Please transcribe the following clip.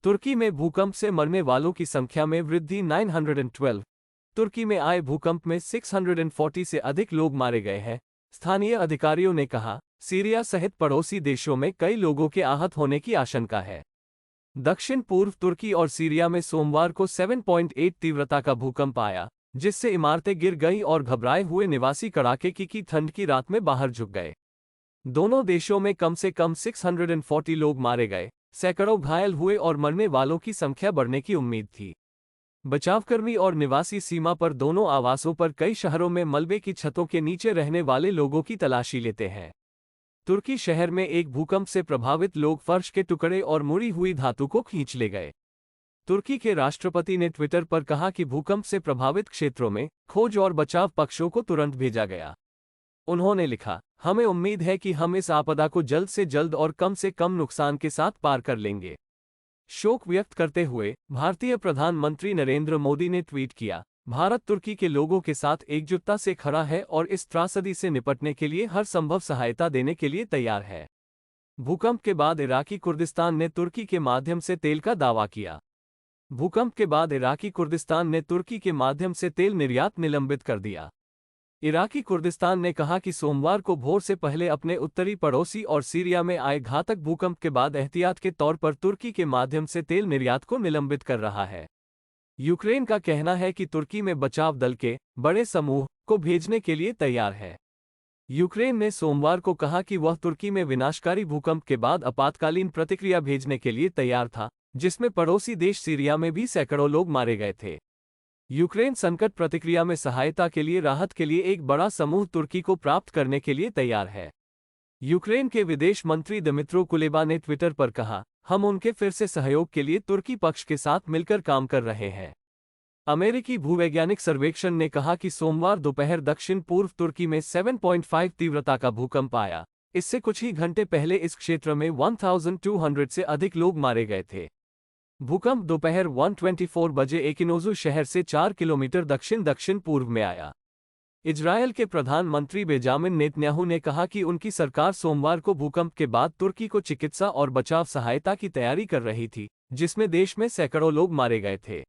तुर्की में भूकंप से मरने वालों की संख्या में वृद्धि 912। तुर्की में आए भूकंप में 640 से अधिक लोग मारे गए हैं। स्थानीय अधिकारियों ने कहा, सीरिया सहित पड़ोसी देशों में कई लोगों के आहत होने की आशंका है। दक्षिण पूर्व तुर्की और सीरिया में सोमवार को 7.8 तीव्रता का भूकंप आया, जिससे इमारतें गिर गईं और घबराए हुए निवासी कड़ाके की ठंड की रात में बाहर झुक गए। दोनों देशों में कम से कम 640 लोग मारे गए, सैकड़ों घायल हुए और मरने वालों की संख्या बढ़ने की उम्मीद थी। बचावकर्मी और निवासी सीमा पर दोनों आवासों पर कई शहरों में मलबे की छतों के नीचे रहने वाले लोगों की तलाशी लेते हैं। तुर्की शहर में एक भूकंप से प्रभावित लोग फर्श के टुकड़े और मुड़ी हुई धातु को खींच ले गए। तुर्की के राष्ट्रपति ने ट्विटर पर कहा कि भूकंप से प्रभावित क्षेत्रों में खोज और बचाव पक्षों को तुरंत भेजा गया। उन्होंने लिखा, हमें उम्मीद है कि हम इस आपदा को जल्द से जल्द और कम से कम नुकसान के साथ पार कर लेंगे। शोक व्यक्त करते हुए भारतीय प्रधानमंत्री नरेंद्र मोदी ने ट्वीट किया, भारत तुर्की के लोगों के साथ एकजुटता से खड़ा है और इस त्रासदी से निपटने के लिए हर संभव सहायता देने के लिए तैयार है। भूकंप के बाद इराकी कुर्दिस्तान ने तुर्की के माध्यम से तेल का दावा किया। भूकंप के बाद इराकी कुर्दिस्तान ने तुर्की के माध्यम से तेल निर्यात निलंबित कर दिया। इराकी कुर्दिस्तान ने कहा कि सोमवार को भोर से पहले अपने उत्तरी पड़ोसी और सीरिया में आए घातक भूकंप के बाद एहतियात के तौर पर तुर्की के माध्यम से तेल निर्यात को निलंबित कर रहा है। यूक्रेन का कहना है कि तुर्की में बचाव दल के बड़े समूह को भेजने के लिए तैयार है। यूक्रेन ने सोमवार को कहा कि वह तुर्की में विनाशकारी भूकंप के बाद आपातकालीन प्रतिक्रिया भेजने के लिए तैयार था, जिसमें पड़ोसी देश सीरिया में भी सैकड़ों लोग मारे गए थे। यूक्रेन संकट प्रतिक्रिया में सहायता के लिए राहत के लिए एक बड़ा समूह तुर्की को प्राप्त करने के लिए तैयार है। यूक्रेन के विदेश मंत्री दिमित्रो कुलेबा ने ट्विटर पर कहा, हम उनके फिर से सहयोग के लिए तुर्की पक्ष के साथ मिलकर काम कर रहे हैं। अमेरिकी भूवैज्ञानिक सर्वेक्षण ने कहा कि सोमवार दोपहर दक्षिण पूर्व तुर्की में 7.5 तीव्रता का भूकंप आया। इससे कुछ ही घंटे पहले इस क्षेत्र में 1200 से अधिक लोग मारे गए थे। भूकंप दोपहर 1:24 बजे एकिनोज़ु शहर से 4 किलोमीटर दक्षिण पूर्व में आया। इजरायल के प्रधानमंत्री बेंजामिन नेतन्याहू ने कहा कि उनकी सरकार सोमवार को भूकंप के बाद तुर्की को चिकित्सा और बचाव सहायता की तैयारी कर रही थी, जिसमें देश में सैकड़ों लोग मारे गए थे।